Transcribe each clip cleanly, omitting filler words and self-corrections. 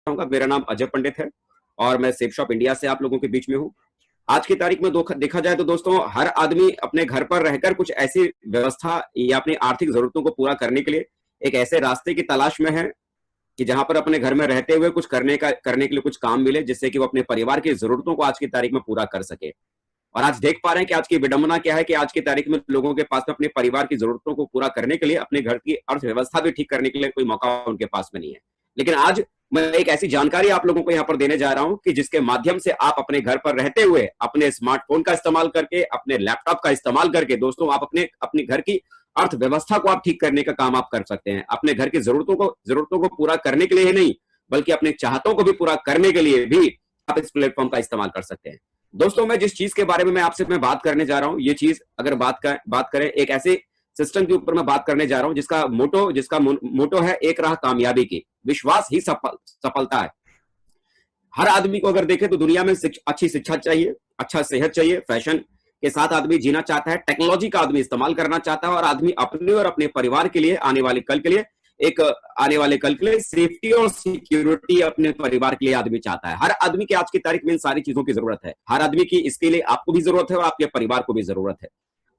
चाहूंगा। मेरा नाम अजय पंडित है और मैं सेफ शॉप इंडिया से आप लोगों के बीच में हूँ। आज की तारीख में देखा जाए तो दोस्तों, हर आदमी अपने घर पर रहकर कुछ ऐसी व्यवस्था या अपनी आर्थिक जरूरतों को पूरा करने के लिए एक ऐसे रास्ते की तलाश में है कि जहां पर अपने घर में रहते हुए कुछ करने के लिए कुछ काम मिले, जिससे कि वो अपने परिवार की जरूरतों को आज की तारीख में पूरा कर सके। और आज देख पा रहे हैं कि आज की विडंबना क्या है कि आज की तारीख में लोगों के पास में अपने परिवार की जरूरतों को पूरा करने के लिए, अपने घर की अर्थव्यवस्था भी ठीक करने के लिए कोई मौका उनके पास में नहीं है। लेकिन आज मैं एक ऐसी जानकारी आप लोगों को यहाँ पर देने जा रहा हूं कि जिसके माध्यम से आप अपने घर पर रहते हुए अपने स्मार्टफोन का इस्तेमाल करके, अपने लैपटॉप का इस्तेमाल करके दोस्तों, आप अपने घर की अर्थव्यवस्था को आप ठीक करने का काम आप कर सकते हैं। अपने घर की जरूरतों को पूरा करने के लिए ही नहीं, बल्कि अपने चाहतों को भी पूरा करने के लिए भी आप इस प्लेटफॉर्म का इस्तेमाल कर सकते हैं। दोस्तों, मैं जिस चीज के बारे में मैं आपसे बात करने जा रहा हूं, ये चीज अगर बात करें एक ऐसे सिस्टम के ऊपर मैं बात करने जा रहा हूं जिसका मोटो है एक राह कामयाबी की, विश्वास ही सफलता है। हर आदमी को अगर देखें तो दुनिया में अच्छी शिक्षा चाहिए, अच्छा सेहत चाहिए, फैशन के साथ आदमी जीना चाहता है, टेक्नोलॉजी का आदमी इस्तेमाल करना चाहता है और आदमी अपने और अपने परिवार के लिए आने वाले कल के लिए सेफ्टी और सिक्योरिटी अपने परिवार के लिए आदमी चाहता है। हर आदमी की आज की तारीख में इन सारी चीजों की जरूरत है। हर आदमी की इसके लिए आपको भी जरूरत है और आपके परिवार को भी जरूरत है।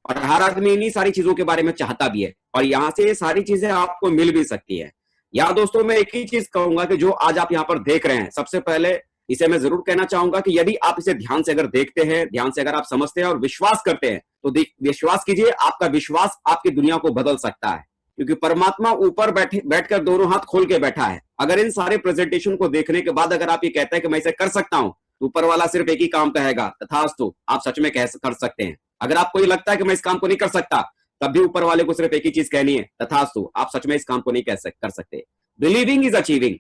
और हर आदमी इन्हीं सारी चीजों के बारे में चाहता भी है और यहां से ये सारी चीजें आपको मिल भी सकती है। यहाँ दोस्तों, मैं एक ही चीज कहूंगा कि जो आज आप यहाँ पर देख रहे हैं, सबसे पहले इसे मैं जरूर कहना चाहूंगा कि यदि आप इसे ध्यान से अगर देखते हैं, ध्यान से अगर आप समझते हैं और विश्वास करते हैं, तो विश्वास कीजिए, आपका विश्वास आपकी दुनिया को बदल सकता है। क्योंकि परमात्मा ऊपर बैठकर दोनों हाथ खोल के बैठा है। अगर इन सारे प्रेजेंटेशन को देखने के बाद अगर आप ये कहते हैं कि मैं इसे कर सकता हूं, तो ऊपर वाला सिर्फ एक ही काम कहेगा, तथास्तु, आप सच में कर सकते हैं। अगर आपको ये लगता है कि मैं इस काम को नहीं कर सकता, तब भी ऊपर वाले को सिर्फ एक ही चीज कहनी है, तथास्तु, आप सच में इस काम को नहीं कर सकते। बिलीविंग इज अचीविंग,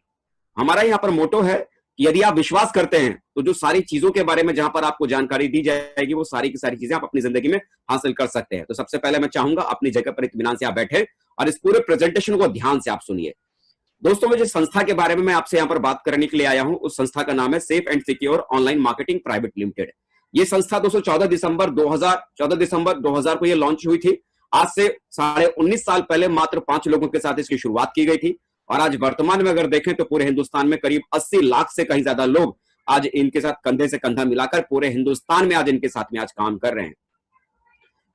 हमारा यहाँ पर मोटो है कि यदि आप विश्वास करते हैं तो जो सारी चीजों के बारे में जहां पर आपको जानकारी दी जाएगी, वो सारी की सारी चीजें आप अपनी जिंदगी में हासिल कर सकते हैं। तो सबसे पहले मैं चाहूंगा अपनी जगह पर इत्मीनान से आप बैठे और इस पूरे प्रेजेंटेशन को ध्यान से आप सुनिए। दोस्तों, मैं जिस संस्था के बारे में मैं आपसे यहाँ पर बात करने के लिए आया हूं, उस संस्था का नाम है safe and secure online marketing private limited. ये संस्था दोस्तों 14 दिसंबर 2000 को ये लॉन्च हुई थी। आज से 19.5 साल पहले मात्र 5 लोगों के साथ इसकी शुरुआत की गई थी और आज वर्तमान में अगर देखें तो पूरे हिंदुस्तान में करीब 80 लाख से कहीं ज्यादा लोग आज इनके साथ कंधे से कंधा मिलाकर पूरे हिंदुस्तान में आज इनके साथ में आज काम कर रहे हैं।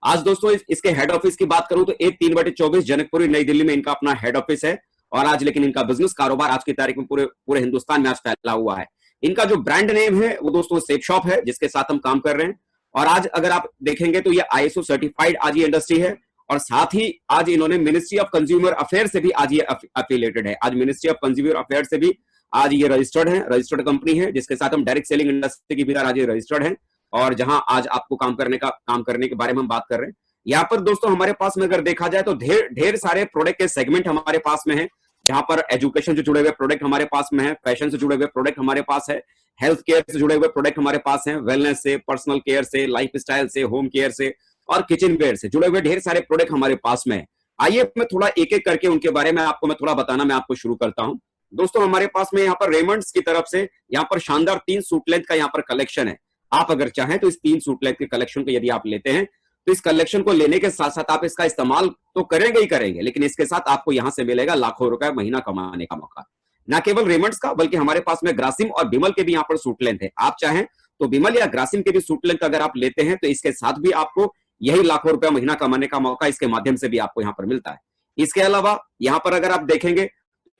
आज दोस्तों इसके हेड ऑफिस की बात करूं तो 3/24 जनकपुरी नई दिल्ली में इनका अपना हेड ऑफिस है और आज लेकिन इनका बिजनेस कारोबार आज की तारीख में पूरे हिंदुस्तान में आज फैला हुआ है। इनका जो ब्रांड नेम है वो दोस्तों सेफ शॉप है, जिसके साथ हम काम कर रहे हैं। और आज अगर आप देखेंगे तो ये ISO सर्टिफाइड आज ये इंडस्ट्री है और साथ ही आज इन्होंने मिनिस्ट्री ऑफ कंज्यूमर अफेयर से भी आज ये अफिलिएटेड है। आज मिनिस्ट्री ऑफ कंज्यूमर अफेयर से भी आज ये रजिस्टर्ड कंपनी है, जिसके साथ हम डायरेक्ट सेलिंग इंडस्ट्री की भी आज ये रजिस्टर्ड है और जहां आज आपको काम करने के बारे में हम बात कर रहे हैं। यहाँ पर दोस्तों हमारे पास में अगर देखा जाए तो ढेर सारे प्रोडक्ट के सेगमेंट हमारे पास में है, जहां पर एजुकेशन से जुड़े हुए प्रोडक्ट हमारे पास में है, फैशन से जुड़े हुए प्रोडक्ट हमारे पास है, हेल्थ केयर से जुड़े हुए प्रोडक्ट हमारे पास है, वेलनेस से, पर्सनल केयर से, लाइफ स्टाइल से, होम केयर से और किचन वेयर से जुड़े हुए ढेर सारे प्रोडक्ट हमारे पास में है। आइए मैं थोड़ा एक एक करके उनके बारे में आपको मैं थोड़ा बताना मैं आपको शुरू करता हूं। दोस्तों, हमारे पास में यहाँ पर रेमंड्स की तरफ से यहाँ पर शानदार 3 सूट लेंथ का यहाँ पर कलेक्शन है। आप अगर चाहें तो इस 3 सूट लेंथ के कलेक्शन को यदि आप लेते हैं तो इस कलेक्शन को लेने के साथ साथ आप इसका इस्तेमाल तो करेंगे ही करेंगे, लेकिन इसके साथ आपको यहां से मिलेगा लाखों रुपए महीना कमाने का मौका। न केवल रेमंड्स का बल्कि हमारे पास में ग्रासिम और बिमल के भी यहाँ पर सूट लेंथ है। आप चाहें तो बिमल या ग्रासिम के भी सूट लेंथ अगर आप लेते हैं तो इसके साथ भी आपको यही लाखों रुपए महीना कमाने का मौका इसके माध्यम से भी आपको यहाँ पर मिलता है। इसके अलावा यहाँ पर अगर आप देखेंगे,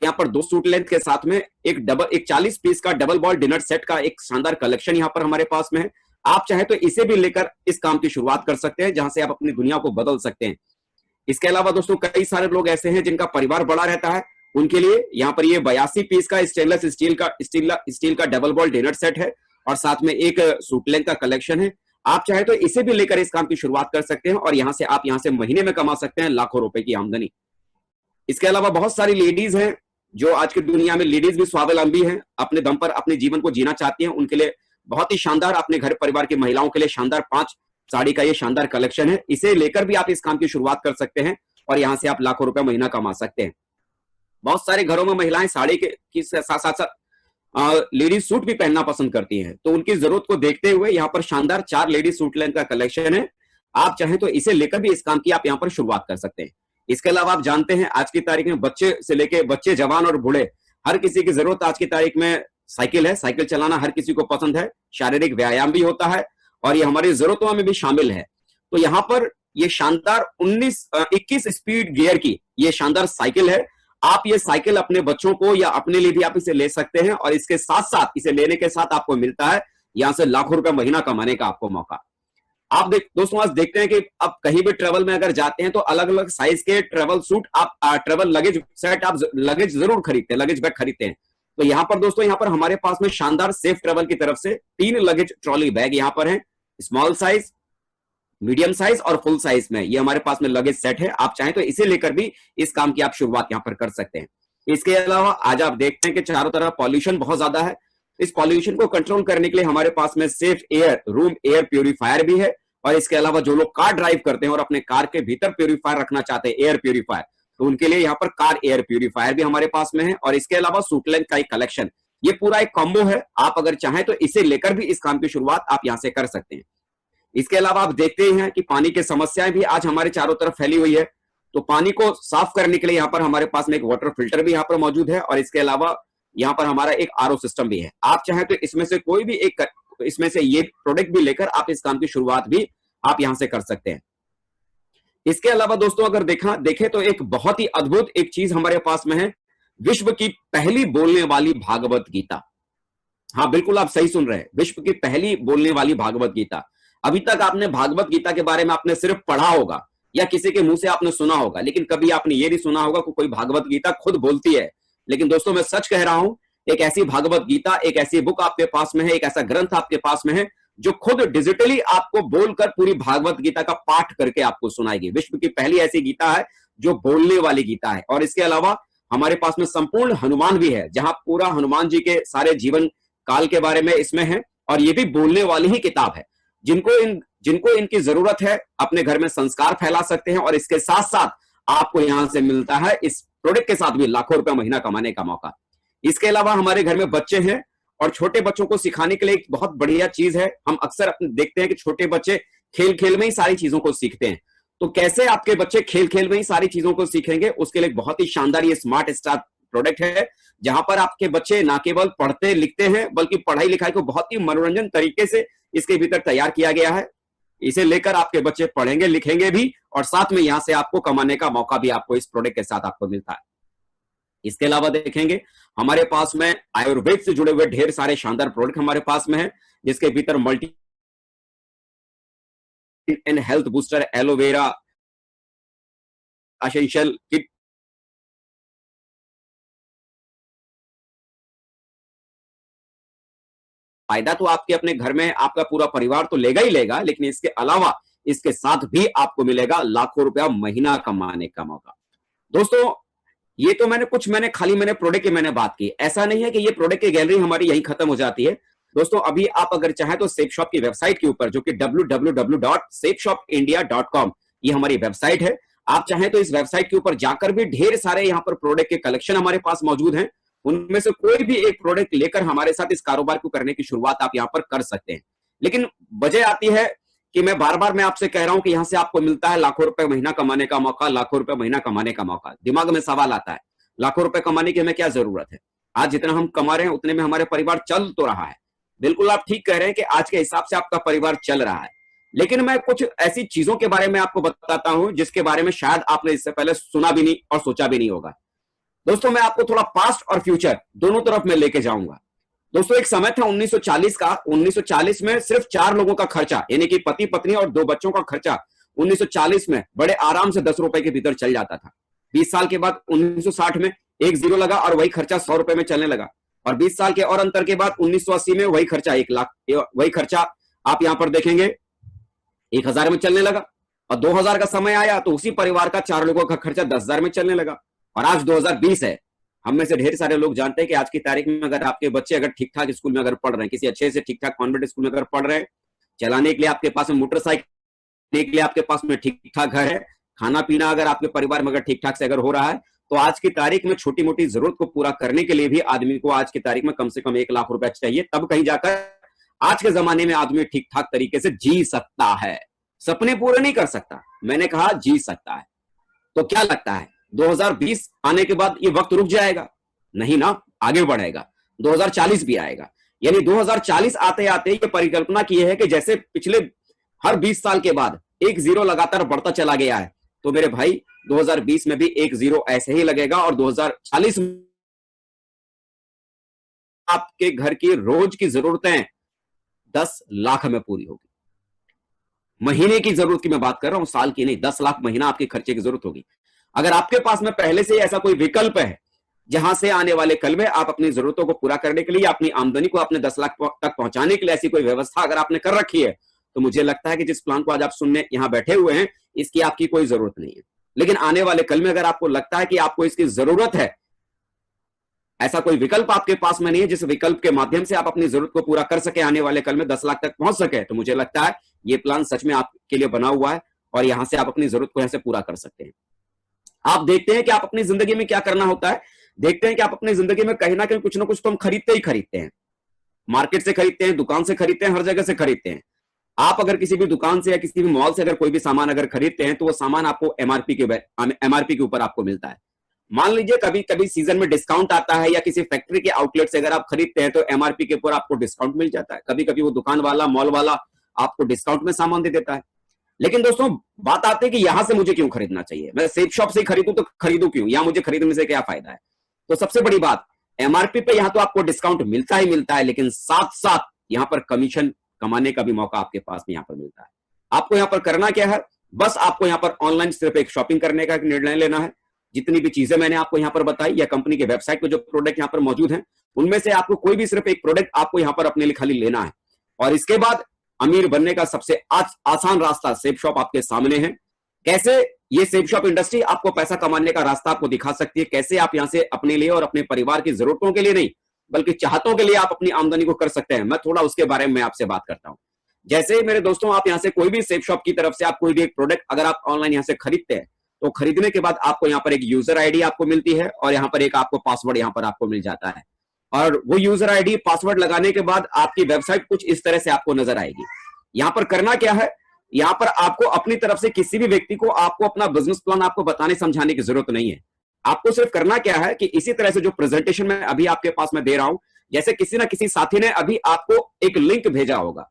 यहाँ पर 2 सूट लेंथ के साथ में एक 40 पीस का डबल बॉल डिनर सेट का एक शानदार कलेक्शन यहाँ पर हमारे पास में है। आप चाहे तो इसे भी लेकर इस काम की शुरुआत कर सकते हैं, जहां से आप अपनी दुनिया को बदल सकते हैं। इसके अलावा दोस्तों कई सारे लोग ऐसे हैं जिनका परिवार बड़ा रहता है, उनके लिए यहाँ पर ये 82 पीस का स्टेनलेस स्टील का डबल बॉल डिनर सेट है और साथ में एक सूट लेंथ का कलेक्शन है। आप चाहे तो इसे भी लेकर इस काम की शुरुआत कर सकते हैं और आप यहाँ से महीने में कमा सकते हैं लाखों रुपए की आमदनी। इसके अलावा बहुत सारी लेडीज हैं जो आज की दुनिया में लेडीज भी स्वावलंबी हैं, अपने दम पर अपने जीवन को जीना चाहती हैं। उनके लिए बहुत ही शानदार, अपने घर परिवार की महिलाओं के लिए शानदार 5 साड़ी का ये शानदार कलेक्शन है। इसे लेकर भी आप इस काम की शुरुआत कर सकते हैं और यहां से आप लाखों रुपए महीना कमा सकते हैं। बहुत सारे घरों में महिलाएं साड़ी के साथ साथ लेडीज सूट भी पहनना पसंद करती हैं, तो उनकी जरूरत को देखते हुए यहाँ पर शानदार 4 लेडीज सूट लेंथ का कलेक्शन है। आप चाहें तो इसे लेकर भी इस काम की आप यहाँ पर शुरुआत कर सकते हैं। इसके अलावा आप जानते हैं आज की तारीख में बच्चे से लेके बच्चे, जवान और बूढ़े हर किसी की जरूरत आज की तारीख में साइकिल है, साइकिल चलाना हर किसी को पसंद है, शारीरिक व्यायाम भी होता है और ये हमारी जरूरतों में भी शामिल है। तो यहाँ पर ये शानदार 21 स्पीड गियर की ये शानदार साइकिल है। आप ये साइकिल अपने बच्चों को या अपने लिए भी आप इसे ले सकते हैं और इसके साथ साथ इसे लेने के साथ आपको मिलता है यहां से लाखों रुपए महीना कमाने का आपको मौका। आप दोस्तों आज देखते हैं कि अब कहीं भी ट्रेवल में अगर जाते हैं तो अलग अलग साइज के ट्रेवल सूट आप ट्रेवल लगेज सेट आप लगेज जरूर खरीदते हैं, लगेज बैग खरीदते हैं। तो यहाँ पर दोस्तों यहाँ पर हमारे पास में शानदार सेफ ट्रेवल की तरफ से 3 लगेज ट्रॉली बैग यहाँ पर है, स्मॉल साइज, मीडियम साइज और फुल साइज में ये हमारे पास में लगेज सेट है। आप चाहें तो इसे लेकर भी इस काम की आप शुरुआत यहाँ पर कर सकते हैं। इसके अलावा आज आप देखते हैं कि चारों तरफ पॉल्यूशन बहुत ज्यादा है। इस पॉल्यूशन को कंट्रोल करने के लिए हमारे पास में safe air room air purifier भी है और इसके अलावा जो लोग कार ड्राइव करते हैं और अपने कार के भीतर प्यूरिफायर रखना चाहते हैं एयर प्यूरिफायर, तो उनके लिए यहाँ पर कार एयर प्यूरिफायर भी हमारे पास में है और इसके अलावा सूटलेंथ का एक कलेक्शन, ये पूरा एक कॉम्बो है। आप अगर चाहें तो इसे लेकर भी इस काम की शुरुआत आप यहां से कर सकते हैं। इसके अलावा आप देखते हैं कि पानी की समस्याएं भी आज हमारे चारों तरफ फैली हुई है, तो पानी को साफ करने के लिए यहाँ पर हमारे पास में एक वाटर फिल्टर भी यहाँ पर मौजूद है और इसके अलावा यहाँ पर हमारा एक आरओ सिस्टम भी है। आप चाहें तो इसमें से कोई भी एक इसमें से ये प्रोडक्ट भी लेकर आप इस काम की शुरुआत भी आप यहां से कर सकते हैं। इसके अलावा दोस्तों अगर देखें तो एक बहुत ही अद्भुत एक चीज हमारे पास में है, विश्व की पहली बोलने वाली भागवत गीता। हाँ बिल्कुल आप सही सुन रहे हैं, विश्व की पहली बोलने वाली भागवत गीता। अभी तक आपने भागवत गीता के बारे में आपने सिर्फ पढ़ा होगा या किसी के मुंह से आपने सुना होगा, लेकिन कभी आपने ये नहीं सुना होगा कि कोई भागवत गीता खुद बोलती है। लेकिन दोस्तों मैं सच कह रहा हूं, एक ऐसी भागवत गीता, एक ऐसी बुक आपके पास में है, एक ऐसा ग्रंथ आपके पास में है जो खुद डिजिटली आपको बोलकर पूरी भागवत गीता का पाठ करके आपको सुनाएगी। विश्व की पहली ऐसी गीता है जो बोलने वाली गीता है। और इसके अलावा हमारे पास में संपूर्ण हनुमान भी है, जहां पूरा हनुमान जी के सारे जीवन काल के बारे में इसमें है और ये भी बोलने वाली ही किताब है। जिनको इनकी जरूरत है अपने घर में संस्कार फैला सकते हैं और इसके साथ साथ आपको यहां से मिलता है इस प्रोडक्ट के साथ भी लाखों रुपए महीना कमाने का मौका। इसके अलावा हमारे घर में बच्चे हैं और छोटे बच्चों को सिखाने के लिए एक बहुत बढ़िया चीज है, हम अक्सर देखते हैं कि छोटे बच्चे खेल खेल में ही सारी चीजों को सीखते हैं। तो कैसे आपके बच्चे खेल खेल में ही सारी चीजों को सीखेंगे, उसके लिए बहुत ही शानदार ये स्मार्ट स्टार प्रोडक्ट है, जहां पर आपके बच्चे ना केवल पढ़ते लिखते हैं बल्कि पढ़ाई लिखाई को बहुत ही मनोरंजन तरीके से इसके भीतर तैयार किया गया है। इसे लेकर आपके बच्चे पढ़ेंगे लिखेंगे भी और साथ में यहां से आपको कमाने का मौका भी आपको इस प्रोडक्ट के साथ आपको मिलता है। इसके अलावा देखेंगे हमारे पास में आयुर्वेद से जुड़े हुए ढेर सारे शानदार प्रोडक्ट हमारे पास में है, जिसके भीतर multi and health booster aloe vera essential kit फायदा तो आपके अपने घर में आपका पूरा परिवार तो लेगा ही लेगा, लेकिन इसके अलावा इसके साथ भी आपको मिलेगा लाखों रुपया महीना कमाने का मौका। दोस्तों ये तो मैंने प्रोडक्ट की मैंने बात की, ऐसा नहीं है कि ये प्रोडक्ट की गैलरी हमारी यहीं खत्म हो जाती है। दोस्तों अभी आप अगर चाहें तो सेफ शॉप की वेबसाइट के ऊपर, जो कि www.safeshopindia.com ये हमारी वेबसाइट है, आप चाहें तो इस वेबसाइट के ऊपर जाकर भी ढेर सारे यहाँ पर प्रोडक्ट के कलेक्शन हमारे पास मौजूद हैं। उनमें से कोई भी एक प्रोडक्ट लेकर हमारे साथ इस कारोबार को करने की शुरुआत आप यहाँ पर कर सकते हैं। लेकिन वजह आती है कि मैं बार बार मैं आपसे कह रहा हूं कि यहां से आपको मिलता है लाखों रुपए महीना कमाने का मौका, लाखों रुपए महीना कमाने का मौका। दिमाग में सवाल आता है, लाखों रुपए कमाने की हमें क्या जरूरत है? आज जितना हम कमा रहे हैं उतने में हमारे परिवार चल तो रहा है। बिल्कुल आप ठीक कह रहे हैं कि आज के हिसाब से आपका परिवार चल रहा है, लेकिन मैं कुछ ऐसी चीजों के बारे में आपको बताता हूं जिसके बारे में शायद आपने इससे पहले सुना भी नहीं और सोचा भी नहीं होगा। दोस्तों मैं आपको थोड़ा पास्ट और फ्यूचर दोनों तरफ में लेके जाऊंगा। दोस्तों एक समय था 1940 का, 1940 में सिर्फ 4 लोगों का खर्चा, यानी कि पति पत्नी और 2 बच्चों का खर्चा 1940 में बड़े आराम से 10 रुपए के भीतर चल जाता था। 20 साल के बाद 1960 में एक जीरो लगा और वही खर्चा 100 रुपए में चलने लगा, और 20 साल के और अंतर के बाद 1980 में वही खर्चा 1 लाख, वही खर्चा आप यहां पर देखेंगे 1000 में चलने लगा, और 2000 का समय आया तो उसी परिवार का 4 लोगों का खर्चा 10,000 में चलने लगा। और आज 2020 है, हम में से ढेर सारे लोग जानते हैं कि आज की तारीख में अगर आपके बच्चे अगर ठीक ठाक स्कूल में अगर पढ़ रहे हैं, किसी अच्छे से ठीक ठाक कॉन्वेंट स्कूल में अगर पढ़ रहे हैं, चलाने के लिए आपके पास में मोटरसाइकिल के लिए आपके पास में ठीक ठाक घर है, खाना पीना अगर आपके परिवार में अगर ठीक ठाक से अगर हो रहा है, तो आज की तारीख में छोटी मोटी जरूरत को पूरा करने के लिए भी आदमी को आज की तारीख में कम से कम 1 लाख रुपया चाहिए, तब कहीं जाकर आज के जमाने में आदमी ठीक ठाक तरीके से जी सकता है। सपने पूरे नहीं कर सकता, मैंने कहा जी सकता है। तो क्या लगता है 2020 आने के बाद ये वक्त रुक जाएगा? नहीं ना, आगे बढ़ेगा, 2040 भी आएगा। यानी 2040 आते आते ये परिकल्पना की है कि जैसे पिछले हर 20 साल के बाद एक जीरो लगातार बढ़ता चला गया है, तो मेरे भाई 2020 में भी एक जीरो ऐसे ही लगेगा और 2040 में आपके घर की रोज की जरूरतें 10 लाख में पूरी होगी। महीने की जरूरत की मैं बात कर रहा हूं, साल की नहीं, 10 लाख महीना आपके खर्चे की जरूरत होगी। अगर आपके पास में पहले से ऐसा कोई विकल्प है जहां से आने वाले कल में आप अपनी जरूरतों को पूरा करने के लिए, अपनी आमदनी को अपने 10 लाख तक पहुंचाने के लिए ऐसी कोई व्यवस्था अगर आपने कर रखी है, तो मुझे लगता है कि जिस प्लान को आज आप सुनने यहां बैठे हुए हैं, इसकी आपकी कोई जरूरत नहीं है। लेकिन आने वाले कल में अगर आपको लगता है कि आपको इसकी जरूरत है, ऐसा कोई विकल्प आपके पास में नहीं है जिस विकल्प के माध्यम से आप अपनी जरूरत को पूरा कर सके, आने वाले कल में 10 लाख तक पहुंच सके, तो मुझे लगता है ये प्लान सच में आपके लिए बना हुआ है और यहां से आप अपनी जरूरत को यहां से पूरा कर सकते हैं। आप देखते हैं कि आप अपनी जिंदगी में क्या करना होता है, देखते हैं कि आप अपनी जिंदगी में कहीं ना कहीं कुछ ना कुछ तो हम खरीदते ही खरीदते हैं। मार्केट से खरीदते हैं, दुकान से खरीदते हैं, हर जगह से खरीदते हैं। आप अगर किसी भी दुकान से या किसी भी मॉल से अगर कोई भी सामान अगर खरीदते हैं, तो वो सामान आपको एमआरपी के ऊपर आपको मिलता है। मान लीजिए कभी कभी सीजन में डिस्काउंट आता है या किसी फैक्ट्री के आउटलेट से अगर आप खरीदते हैं तो एमआरपी के ऊपर आपको डिस्काउंट मिल जाता है। कभी कभी वो दुकान वाला, मॉल वाला आपको डिस्काउंट में सामान दे देता है। लेकिन दोस्तों बात आती है कि यहां से मुझे क्यों खरीदना चाहिए, मैं सेफ शॉप से खरीदूं तो खरीदूं क्यों, या मुझे खरीदने से क्या फायदा है। तो सबसे बड़ी बात, एमआरपी पे यहां तो आपको डिस्काउंट मिलता ही मिलता है, लेकिन साथ साथ यहां पर कमीशन कमाने का भी मौका आपके पास में यहां पर मिलता है। आपको यहां पर करना क्या है, बस आपको यहां पर ऑनलाइन सिर्फ एक शॉपिंग करने का निर्णय लेना है। जितनी भी चीजें मैंने आपको यहां पर बताई या कंपनी के वेबसाइट पे जो प्रोडक्ट यहां पर मौजूद हैं, उनमें से आपको कोई भी सिर्फ एक प्रोडक्ट आपको यहां पर अपने लिए खाली लेना है, और इसके बाद अमीर बनने का सबसे आसान रास्ता सेफ शॉप आपके सामने है। कैसे ये सेफ शॉप इंडस्ट्री आपको पैसा कमाने का रास्ता आपको दिखा सकती है, कैसे आप यहां से अपने लिए और अपने परिवार की जरूरतों के लिए नहीं बल्कि चाहतों के लिए आप अपनी आमदनी को कर सकते हैं। मैं थोड़ा उसके बारे में आपसे बात करता हूं। जैसे ही मेरे दोस्तों आप यहां से कोई भी सेफ शॉप की तरफ से आप कोई भी एक प्रोडक्ट अगर आप ऑनलाइन यहां से खरीदते हैं, तो खरीदने के बाद आपको यहां पर एक यूजर आईडी आपको मिलती है और यहां पर एक आपको पासवर्ड यहां पर आपको मिल जाता है। और वो यूजर आईडी पासवर्ड लगाने के बाद आपकी वेबसाइट कुछ इस तरह से आपको नजर आएगी। यहां पर करना क्या है, यहां पर आपको अपनी तरफ से किसी भी व्यक्ति को आपको अपना बिजनेस प्लान आपको बताने समझाने की जरूरत नहीं है। आपको सिर्फ करना क्या है कि इसी तरह से जो प्रेजेंटेशन मैं अभी आपके पास में दे रहा हूं, जैसे किसी ना किसी साथी ने अभी आपको एक लिंक भेजा होगा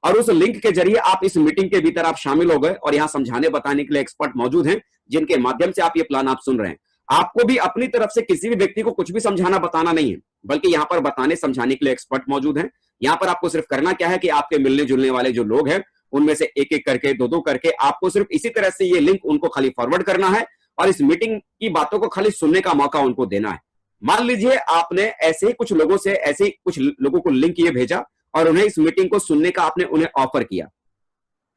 और उस लिंक के जरिए आप इस मीटिंग के भीतर आप शामिल हो गए और यहां समझाने बताने के लिए एक्सपर्ट मौजूद हैं, जिनके माध्यम से आप ये प्लान आप सुन रहे हैं। आपको भी अपनी तरफ से किसी भी व्यक्ति को कुछ भी समझाना बताना नहीं है, बल्कि यहां पर बताने समझाने के लिए एक्सपर्ट मौजूद हैं। यहां पर आपको सिर्फ करना क्या है कि आपके मिलने जुलने वाले जो लोग हैं, उनमें से एक एक करके, दो दो करके आपको सिर्फ इसी तरह से ये लिंक उनको खाली फॉरवर्ड करना है और इस मीटिंग की बातों को खाली सुनने का मौका उनको देना है। मान लीजिए आपने ऐसे ही कुछ लोगों से, ऐसे ही कुछ लोगों को लिंक ये भेजा और उन्हें इस मीटिंग को सुनने का आपने उन्हें ऑफर किया।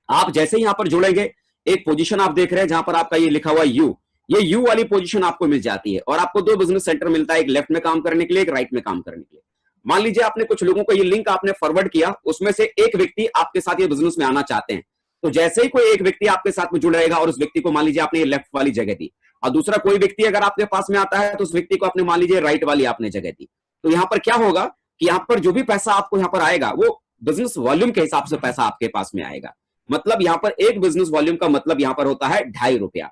आप जैसे ही यहां पर जुड़ेंगे, एक पोजीशन आप देख रहे हैं जहां पर आपका ये लिखा हुआ यू, ये यू वाली पोजीशन आपको मिल जाती है और आपको दो बिजनेस सेंटर मिलता है, एक लेफ्ट में काम करने के लिए, एक राइट में काम करने के लिए। मान लीजिए आपने कुछ लोगों को ये लिंक आपने फॉरवर्ड किया, उसमें से एक व्यक्ति आपके साथ ये बिजनेस में आना चाहते हैं। तो जैसे ही कोई एक व्यक्ति आपके साथ में जुड़ेगा और उस व्यक्ति को मान लीजिए आपने ये लेफ्ट वाली जगह दी और दूसरा कोई व्यक्ति अगर आपके पास में आता है तो उस व्यक्ति को आपने मान लीजिए राइट वाली आपने जगह दी, तो यहां पर क्या होगा कि यहां पर जो भी पैसा आपको यहां पर आएगा वो बिजनेस वॉल्यूम के हिसाब से पैसा आपके पास में आएगा। मतलब यहां पर एक बिजनेस वॉल्यूम का मतलब यहां पर होता है ₹2.5।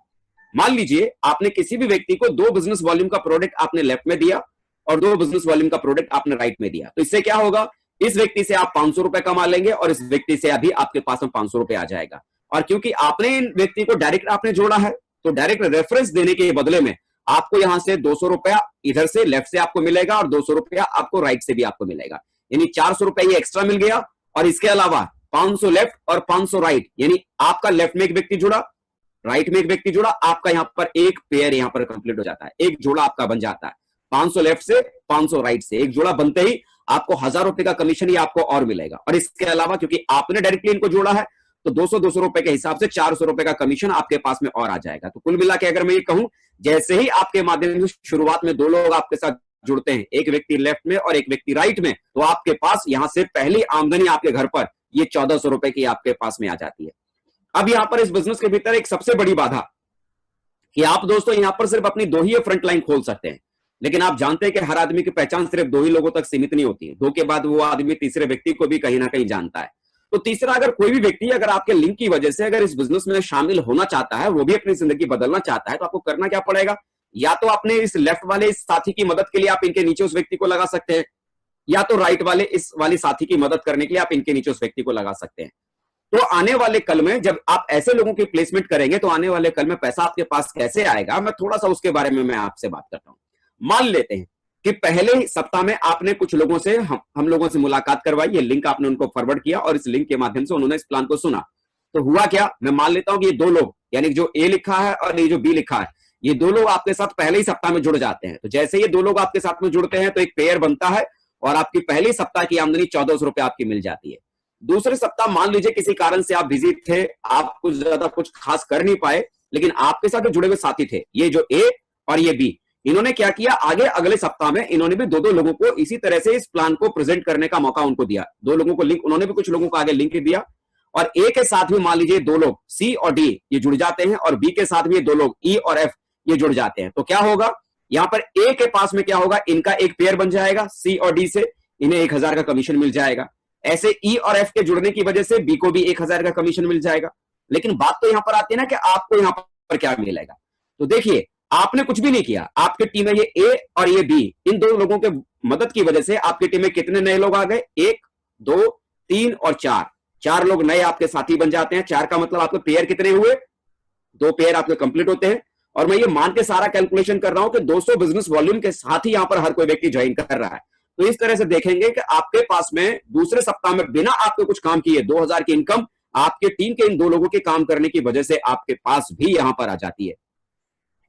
मान लीजिए आपने किसी भी व्यक्ति को दो बिजनेस वॉल्यूम का प्रोडक्ट आपने लेफ्ट में दिया और दो बिजनेस वॉल्यूम का प्रोडक्ट आपने राइट में दिया, तो इससे क्या होगा, इस व्यक्ति से आप ₹500 कमा लेंगे और इस व्यक्ति से अभी आपके पास में ₹500 आ जाएगा। और क्योंकि आपने इन व्यक्ति को डायरेक्ट आपने जोड़ा है, तो डायरेक्ट रेफरेंस देने के बदले में आपको यहां से ₹200 इधर से लेफ्ट से आपको मिलेगा और ₹200 आपको राइट से भी आपको मिलेगा, यानी ₹400 ये एक्स्ट्रा मिल गया। और इसके अलावा 500 लेफ्ट और 500 राइट, यानी आपका लेफ्ट में एक व्यक्ति जुड़ा, राइट में एक व्यक्ति जुड़ा, आपका यहां पर एक पेयर यहां पर कंप्लीट हो जाता है, एक जोड़ा आपका बन जाता है। 500 लेफ्ट से 500 राइट से एक जोड़ा बनते ही आपको ₹1000 का कमीशन ही आपको और मिलेगा। और इसके अलावा क्योंकि आपने डायरेक्टली इनको जोड़ा है, तो ₹200 के हिसाब से ₹400 का कमीशन आपके पास में और आ जाएगा। तो कुल मिला के अगर मैं ये कहूं, जैसे ही आपके माध्यम से शुरुआत में दो लोग आपके साथ जुड़ते हैं, एक व्यक्ति लेफ्ट में और एक व्यक्ति राइट में, तो आपके पास यहां से पहली आमदनी आपके घर पर ये ₹1400 की आपके पास में आ जाती है। अब यहां पर इस बिजनेस के भीतर एक सबसे बड़ी बाधा कि आप दोस्तों यहां पर सिर्फ अपनी दो ही फ्रंट लाइन खोल सकते हैं, लेकिन आप जानते हैं कि हर आदमी की पहचान सिर्फ दो ही लोगों तक सीमित नहीं होती है। दो के बाद वो आदमी तीसरे व्यक्ति को भी कहीं ना कहीं जानता है। तो तीसरा, अगर कोई भी व्यक्ति अगर आपके लिंक की वजह से अगर इस बिजनेस में शामिल होना चाहता है, वो भी अपनी जिंदगी बदलना चाहता है, तो आपको करना क्या पड़ेगा, या तो अपने इस लेफ्ट वाले इस साथी की मदद के लिए आप इनके नीचे उस व्यक्ति को लगा सकते हैं, या तो राइट वाले इस वाले साथी की मदद करने के लिए आप इनके नीचे उस व्यक्ति को लगा सकते हैं। तो आने वाले कल में जब आप ऐसे लोगों की प्लेसमेंट करेंगे तो आने वाले कल में पैसा आपके पास कैसे आएगा, मैं थोड़ा सा उसके बारे में मैं आपसे बात करता हूं। मान लेते हैं कि पहले ही सप्ताह में आपने कुछ लोगों से हम लोगों से मुलाकात करवाई, ये लिंक आपने उनको फॉरवर्ड किया और इस लिंक के माध्यम से उन्होंने इस प्लान को सुना। तो हुआ क्या, मैं मान लेता हूं कि ये दो लोग, यानी जो ए लिखा है और ये जो बी लिखा है, ये दो लोग आपके साथ पहले ही सप्ताह में जुड़ जाते हैं। तो जैसे ये दो लोग आपके साथ में जुड़ते हैं तो एक पेयर बनता है और आपकी पहले सप्ताह की आमदनी 1400 रुपए आपकी मिल जाती है। दूसरे सप्ताह मान लीजिए किसी कारण से आप बिजी थे, आप कुछ ज्यादा कुछ खास कर नहीं पाए, लेकिन आपके साथ जो जुड़े हुए साथी थे, ये जो ए और ये बी, इन्होंने क्या किया, आगे अगले सप्ताह में इन्होंने भी दो दो लोगों को इसी तरह से इस प्लान को प्रेजेंट करने का मौका उनको दिया। दो लोगों को लिंक, उन्होंने भी कुछ लोगों को आगे लिंक दिया और ए के साथ भी मान लीजिए दो लोग सी और डी ये जुड़ जाते हैं और बी के साथ भी दो लोग ई और एफ ये जुड़ जाते हैं। तो क्या होगा, यहां पर ए के पास में क्या होगा, इनका एक पेयर बन जाएगा सी और डी से, इन्हें 1000 का कमीशन मिल जाएगा। ऐसे ई और एफ के जुड़ने की वजह से बी को भी 1000 का कमीशन मिल जाएगा। लेकिन बात तो यहां पर आती है ना कि आपको यहां पर क्या मिलेगा। तो देखिए, आपने कुछ भी नहीं किया, आपकी टीम में ये ए और ये बी, इन दो लोगों के मदद की वजह से आपकी टीम में कितने नए लोग आ गए, 1 2 3 और 4, 4 लोग नए आपके साथी बन जाते हैं। 4 का मतलब आपके पेयर कितने हुए, 2 पेयर आपके कंप्लीट होते हैं। और मैं ये मान के सारा कैलकुलेशन कर रहा हूं कि 200 बिजनेस वॉल्यूम के साथ ही यहां पर हर कोई व्यक्ति ज्वाइन कर रहा है। तो इस तरह से देखेंगे कि आपके पास में दूसरे सप्ताह में बिना आपके कुछ काम किए 2000 की इनकम आपके टीम के इन दो लोगों के काम करने की वजह से आपके पास भी यहां पर आ जाती है।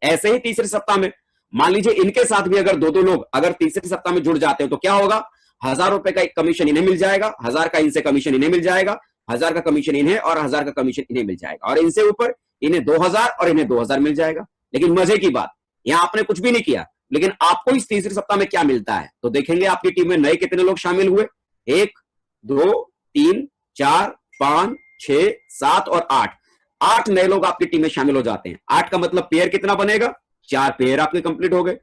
ऐसे ही तीसरे सप्ताह में मान लीजिए इनके साथ भी अगर दो दो लोग अगर तीसरे सप्ताह में जुड़ जाते हैं तो क्या होगा, 1000 रुपए का एक कमीशन इन्हें मिल जाएगा, 1000 का इनसे कमीशन इन्हें मिल जाएगा, 1000 का कमीशन इन्हें और 1000 का कमीशन इन्हें मिल जाएगा और इनसे ऊपर इन्हें 2000 और इन्हें 2000 मिल जाएगा। लेकिन मजे की बात, यहां आपने कुछ भी नहीं किया, लेकिन आपको इस तीसरे सप्ताह में क्या मिलता है। तो देखेंगे आपकी टीम में नए कितने लोग शामिल हुए, 1 2 3 4 5 6 7 और 8, 8 नए लोग आपकी टीम में शामिल हो जाते हैं। 8 का मतलब पेयर कितना बनेगा, 4 पेयर आपके कंप्लीट हो गए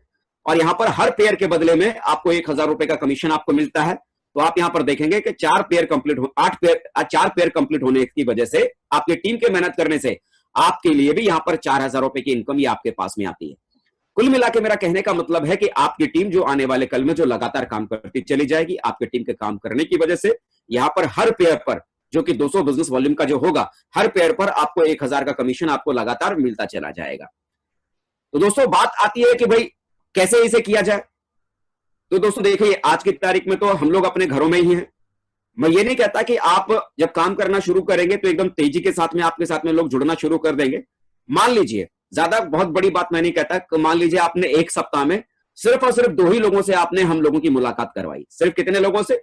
और यहां पर हर पेयर के बदले में आपको 1000 रुपए का कमीशन आपको मिलता है। तो आप यहां पर देखेंगे कि 4 पेयर कंप्लीट हो 4 पेयर कंप्लीट होने की वजह से आपकी टीम के मेहनत करने से आपके लिए भी यहां पर 4000 रुपए की इनकम ही आपके पास में आती है। कुल मिला के मेरा कहने का मतलब है कि आपकी टीम जो आने वाले कल में जो लगातार काम करती चली जाएगी, आपकी टीम के काम करने की वजह से यहां पर हर पेयर पर जो कि 200 बिजनेस वॉल्यूम का जो होगा, हर पेयर पर आपको 1000 का कमीशन आपको लगातार मिलता चला जाएगा। तो दोस्तों बात आती है कि भाई कैसे इसे किया जाए। तो दोस्तों देखिए, आज की तारीख में तो हम लोग अपने घरों में ही हैं। मैं ये नहीं कहता कि आप जब काम करना शुरू करेंगे तो एकदम तेजी के साथ में आपके साथ में लोग जुड़ना शुरू कर देंगे। मान लीजिए, ज्यादा बहुत बड़ी बात मैं नहीं कहता, मान लीजिए आपने एक सप्ताह में सिर्फ और सिर्फ 2 ही लोगों से आपने हम लोगों की मुलाकात करवाई। सिर्फ कितने लोगों से,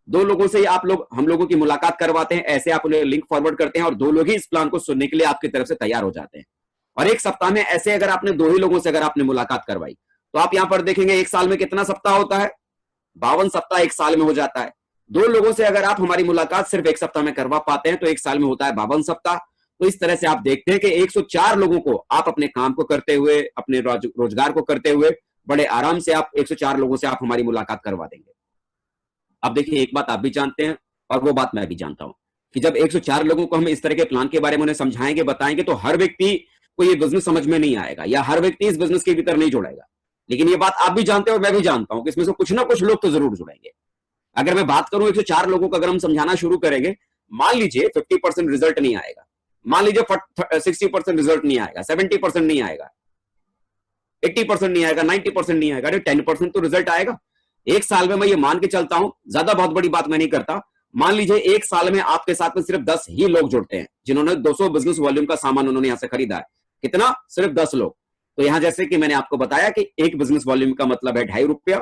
2 लोगों से आप लोग हम लोगों की मुलाकात करवाते हैं। ऐसे आप उन्हें लिंक फॉरवर्ड करते हैं और 2 लोग ही इस प्लान को सुनने के लिए आपकी तरफ से तैयार हो जाते हैं। और एक सप्ताह में ऐसे अगर आपने 2 ही लोगों से अगर आपने मुलाकात करवाई तो आप यहां पर देखेंगे एक साल में कितना सप्ताह होता है, 52 सप्ताह एक साल में हो जाता है। 2 लोगों से अगर आप हमारी मुलाकात सिर्फ एक सप्ताह में करवा पाते हैं तो एक साल में होता है 52 सप्ताह। तो इस तरह से आप देखते हैं कि 104 लोगों को आप अपने काम को करते हुए, अपने रोजगार को करते हुए बड़े आराम से आप 104 लोगों से आप हमारी मुलाकात करवा देंगे। अब देखिए, एक बात आप भी जानते हैं और वो बात मैं भी जानता हूं कि जब 104 लोगों को हम इस तरह के प्लान के बारे में उन्हें समझाएंगे, बताएंगे, तो हर व्यक्ति को ये बिजनेस समझ में नहीं आएगा या हर व्यक्ति इस बिजनेस के भीतर नहीं जुड़ेगा। लेकिन ये बात आप भी जानते हैं और मैं भी जानता हूं कि इसमें से कुछ ना कुछ लोग तो जरूर जुड़ेंगे। अगर मैं बात करूं 104 लोगों को अगर हम समझाना शुरू करेंगे, मान लीजिए 50% रिजल्ट नहीं आएगा, मान लीजिए 60% रिजल्ट नहीं आएगा, 70% नहीं आएगा, 80% नहीं आएगा, 90% नहीं आएगा, 10% तो रिजल्ट आएगा। एक साल में मैं ये मान के चलता हूं, ज्यादा बहुत बड़ी बात मैं नहीं करता, मान लीजिए एक साल में आपके साथ में सिर्फ 10 ही लोग जुड़ते हैं जिन्होंने 200 बिजनेस वॉल्यूम का सामान उन्होंने यहां से खरीदा है। कितना, सिर्फ 10 लोग। तो यहां जैसे कि मैंने आपको बताया कि एक बिजनेस वॉल्यूम का मतलब है 2.5 रुपया,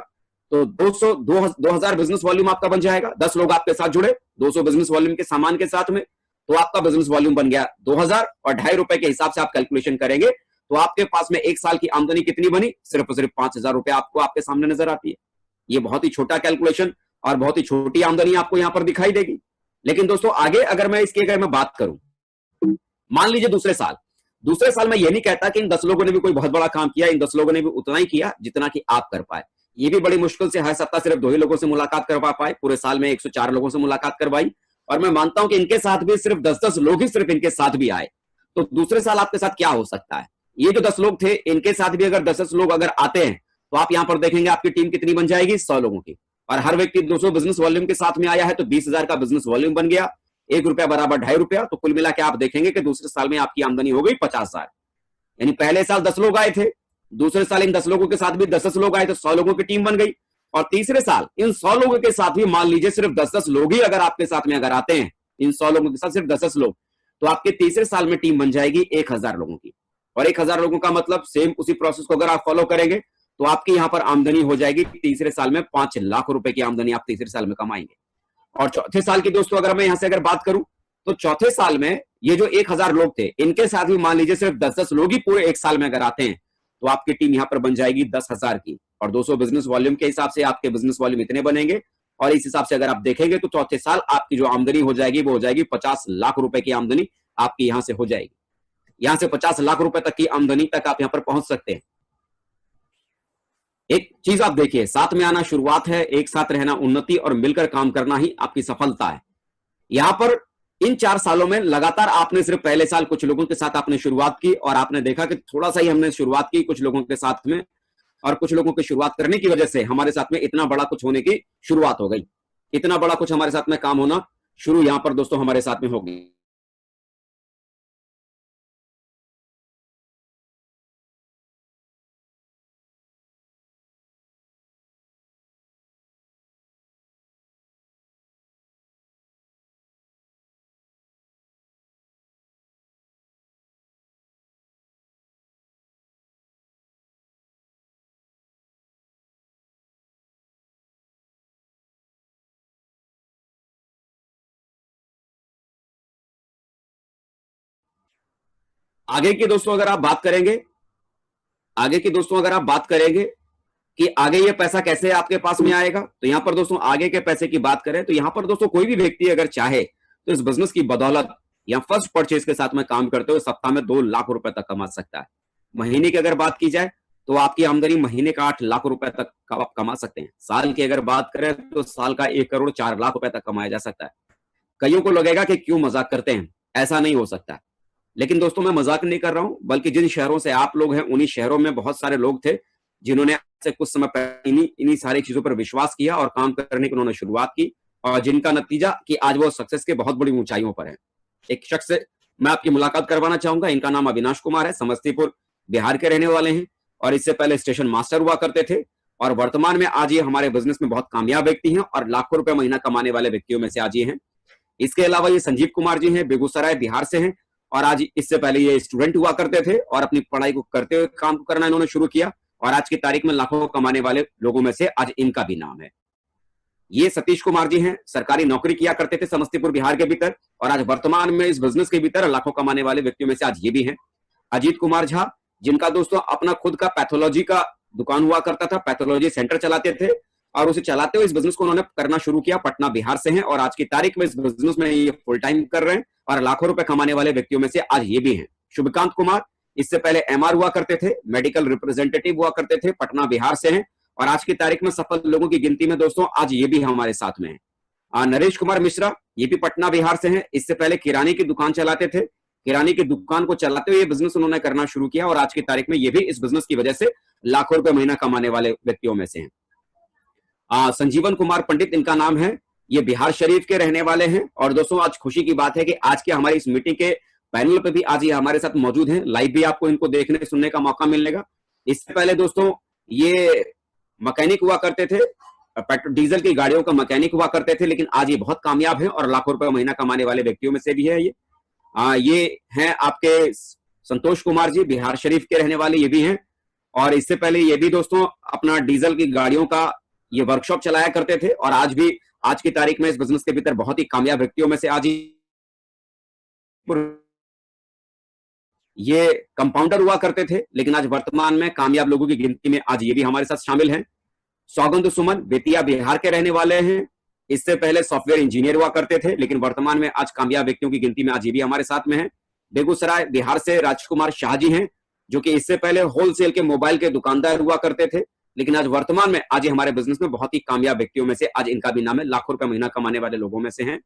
तो 2000 बिजनेस वॉल्यूम आपका बन जाएगा। 10 लोग आपके साथ जुड़े 200 बिजनेस वॉल्यूम के सामान के साथ में, तो आपका बिजनेस वॉल्यूम बन गया 2000 और 2.5 रुपए के हिसाब से आप कैलकुलेशन करेंगे तो आपके पास में एक साल की आमदनी कितनी बनी, सिर्फ और सिर्फ 5000 रुपए आपको आपके सामने नजर आती है। ये बहुत ही छोटा कैलकुलेशन और बहुत ही छोटी आमदनी आपको यहां पर दिखाई देगी। लेकिन दोस्तों आगे अगर मैं इसकी अगर मैं बात करूं, मान लीजिए दूसरे साल मैं ये नहीं कहता कि इन 10 लोगों ने भी कोई बहुत बड़ा काम किया, इन 10 लोगों ने भी उतना ही किया जितना कि आप कर पाए। ये भी बड़ी मुश्किल से हर सप्ताह सिर्फ 2 ही लोगों से मुलाकात करवा पाए, पूरे साल में 104 लोगों से मुलाकात करवाई और मैं मानता हूं कि इनके साथ भी सिर्फ 10-10 लोग ही सिर्फ इनके साथ भी आए। तो दूसरे साल आपके साथ क्या हो सकता है, ये जो 10 लोग थे, इनके साथ भी अगर 10 लोग अगर आते हैं तो आप यहां पर देखेंगे आपकी टीम कितनी बन जाएगी, 100 लोगों की। और हर व्यक्ति 200 बिजनेस वॉल्यूम के साथ में आया है तो 20,000 का बिजनेस वॉल्यूम बन गया। 1 रुपया बराबर 2.5 रुपया, तो कुल मिला के आप देखेंगे कि दूसरे साल में आपकी आमदनी हो गई 50,000। यानी पहले साल 10 लोग आए थे, दूसरे साल इन 10 लोगों के साथ भी 10 लोग आए तो 100 लोगों की टीम बन गई। और तीसरे साल इन 100 लोगों के साथ भी मान लीजिए सिर्फ 10 लोग ही अगर आपके साथ में अगर आते हैं, इन 100 लोगों के साथ सिर्फ 10 लोग, तो आपके तीसरे साल में टीम बन जाएगी 1000 लोगों की। और 1000 लोगों का मतलब सेम उसी प्रोसेस को अगर आप फॉलो करेंगे तो आपकी यहां पर आमदनी हो जाएगी तीसरे साल में 5 लाख रुपए की आमदनी आप तीसरे साल में कमाएंगे। और चौथे साल की दोस्तों अगर मैं यहां से अगर बात करूं तो चौथे साल में ये जो 1000 लोग थे, इनके साथ भी मान लीजिए सिर्फ 10 लोग ही पूरे एक साल में अगर आते हैं तो आपकी टीम यहां पर बन जाएगी 10,000 की। और 200 बिजनेस वॉल्यूम के हिसाब से आपके बिजनेस वॉल्यूम इतने बनेंगे। और इस हिसाब से अगर आप देखेंगे तो चौथे साल आपकी जो आमदनी हो जाएगी वो हो जाएगी 50 लाख रुपए की आमदनी आपकी यहां से हो जाएगी। यहां से 50 लाख रुपए तक की आमदनी तक आप यहां पर पहुंच सकते हैं। एक चीज आप देखिए, साथ में आना शुरुआत है, एक साथ रहना उन्नति और मिलकर काम करना ही आपकी सफलता है। यहां पर इन 4 सालों में लगातार आपने सिर्फ पहले साल कुछ लोगों के साथ आपने शुरुआत की और आपने देखा कि थोड़ा सा ही हमने शुरुआत की कुछ लोगों के साथ में, और कुछ लोगों की शुरुआत करने की वजह से हमारे साथ में इतना बड़ा कुछ होने की शुरुआत हो गई, इतना बड़ा कुछ हमारे साथ में काम होना शुरू यहां पर दोस्तों हमारे साथ में हो गई। आगे की दोस्तों अगर आप बात करेंगे, आगे की दोस्तों अगर आप बात करेंगे कि आगे ये पैसा कैसे आपके पास में आएगा, तो यहां पर दोस्तों आगे के पैसे की बात करें तो यहां पर दोस्तों कोई भी व्यक्ति अगर चाहे तो इस बिजनेस की बदौलत या फर्स्ट परचेज के साथ में काम करते हुए सप्ताह में 2 लाख रुपए तक कमा सकता है। महीने की अगर बात की जाए तो आपकी आमदनी महीने का 8 लाख रुपए तक का आप कमा सकते हैं। साल की अगर बात करें तो साल का 1 करोड़ 4 लाख रुपए तक कमाया जा सकता है। कईयों को लगेगा कि क्यों मजाक करते हैं, ऐसा नहीं हो सकता। लेकिन दोस्तों मैं मजाक नहीं कर रहा हूं, बल्कि जिन शहरों से आप लोग हैं उन्हीं शहरों में बहुत सारे लोग थे जिन्होंने से कुछ समय पहले इन्हीं सारी चीजों पर विश्वास किया और काम करने की उन्होंने शुरुआत की, और जिनका नतीजा कि आज वो सक्सेस के बहुत बड़ी ऊंचाइयों पर है। एक शख्स से मैं आपकी मुलाकात करवाना चाहूंगा, इनका नाम अविनाश कुमार है, समस्तीपुर बिहार के रहने वाले हैं और इससे पहले स्टेशन मास्टर हुआ करते थे और वर्तमान में आज ये हमारे बिजनेस में बहुत कामयाब व्यक्ति हैं और लाखों रुपए महीना कमाने वाले व्यक्तियों में से आज ये हैं। इसके अलावा ये संजीव कुमार जी हैं, बेगूसराय बिहार से हैं और आज इससे पहले ये स्टूडेंट हुआ करते थे और अपनी पढ़ाई को करते हुए काम करना इन्होंने शुरू किया और आज की तारीख में लाखों कमाने वाले लोगों में से आज इनका भी नाम है। ये सतीश कुमार जी हैं, सरकारी नौकरी किया करते थे समस्तीपुर बिहार के भीतर और आज वर्तमान में इस बिजनेस के भीतर लाखों कमाने वाले व्यक्तियों में से आज ये भी हैं। अजीत कुमार झा, जिनका दोस्तों अपना खुद का पैथोलॉजी का दुकान हुआ करता था, पैथोलॉजी सेंटर चलाते थे और उसे चलाते हुए इस बिजनेस को उन्होंने करना शुरू किया। पटना बिहार से हैं और आज की तारीख में इस बिजनेस में ये फुल टाइम कर रहे हैं और लाखों रुपए कमाने वाले व्यक्तियों में से आज ये भी हैं। शुभकांत कुमार, इससे पहले एमआर हुआ करते थे, मेडिकल रिप्रेजेंटेटिव हुआ करते थे, पटना बिहार से हैं और आज की तारीख में सफल लोगों की गिनती में दोस्तों आज ये भी हमारे साथ में है। नरेश कुमार मिश्रा, ये भी पटना बिहार से हैं, इससे पहले किराने की दुकान चलाते थे, किराने की दुकान को चलाते हुए ये बिजनेस उन्होंने करना शुरू किया और आज की तारीख में ये भी इस बिजनेस की वजह से लाखों रुपए महीना कमाने वाले व्यक्तियों में से हैं। संजीवन कुमार पंडित इनका नाम है, ये बिहार शरीफ के रहने वाले हैं और दोस्तों आज खुशी की बात है कि आज के हमारी इस मीटिंग के पैनल पे भी आज ये हमारे साथ मौजूद हैं। लाइव भी आपको इनको देखने सुनने का मौका मिलेगा। इससे पहले दोस्तों ये मैकेनिक हुआ करते थे, पेट्रोल डीजल की गाड़ियों का मैकेनिक हुआ करते थे, लेकिन आज ये बहुत कामयाब हैं और लाखों रुपए महीना कमाने वाले व्यक्तियों में से भी है। ये हैं आपके संतोष कुमार जी, बिहार शरीफ के रहने वाले ये भी हैं और इससे पहले ये भी दोस्तों अपना डीजल की गाड़ियों का ये वर्कशॉप चलाया करते थे और आज भी आज की तारीख में इस बिजनेस के भीतर बहुत ही कामयाब व्यक्तियों में से आज ये कंपाउंडर हुआ करते थे, लेकिन आज वर्तमान में कामयाब लोगों की गिनती में आज ये भी हमारे साथ शामिल हैं। सौगंध सुमन बेतिया बिहार के रहने वाले हैं, इससे पहले सॉफ्टवेयर इंजीनियर हुआ करते थे, लेकिन वर्तमान में आज कामयाब व्यक्तियों की गिनती में आज ये भी हमारे साथ में है। बेगूसराय बिहार से राजकुमार शाह जी हैं, जो कि इससे पहले होलसेल के मोबाइल के दुकानदार हुआ करते थे, लेकिन आज वर्तमान में आज हमारे बिजनेस में बहुत ही कामयाब व्यक्तियों में से आज इनका भी नाम है, लाखों रुपए महीना कमाने वाले लोगों में से हैं।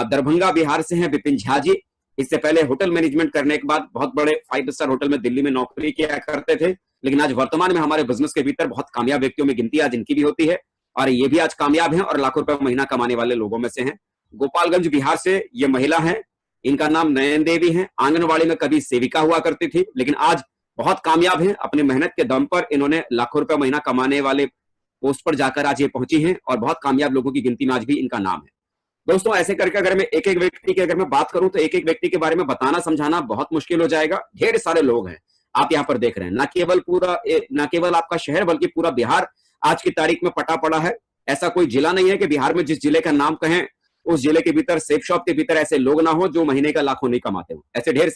दरभंगा बिहार से हैं विपिन झा जी, इससे पहले होटल मैनेजमेंट करने के बाद बहुत बड़े 5 स्टार होटल में दिल्ली में नौकरी किया करते थे, लेकिन आज वर्तमान में हमारे बिजनेस के भीतर बहुत कामयाब व्यक्तियों में गिनती आज इनकी भी होती है और ये भी आज कामयाब हैं और लाखों रुपए महीना कमाने वाले लोगों में से हैं। गोपालगंज बिहार से ये महिला है, इनका नाम नयन देवी है। आंगनवाड़ी में कभी सेविका हुआ करती थी, लेकिन आज बहुत कामयाब हैं। अपने मेहनत के दम पर इन्होंने लाखों रुपए महीना कमाने वाले पोस्ट पर जाकर आज ये पहुंची हैं और बहुत कामयाब लोगों की गिनती में आज भी इनका नाम है। दोस्तों, ऐसे करके अगर मैं एक एक व्यक्ति की अगर मैं बात करूं तो एक एक व्यक्ति के बारे में बताना समझाना बहुत मुश्किल हो जाएगा। ढेर सारे लोग हैं आप यहाँ पर देख रहे हैं, ना केवल आपका शहर बल्कि पूरा बिहार आज की तारीख में पटा पड़ा है। ऐसा कोई जिला नहीं है कि बिहार में जिस जिले का नाम कहें उस जिले के भीतर सेफ शॉप के भीतर ऐसे लोग ना हो जो महीने का लाखों नहीं कमाते हो। ऐसे ढेर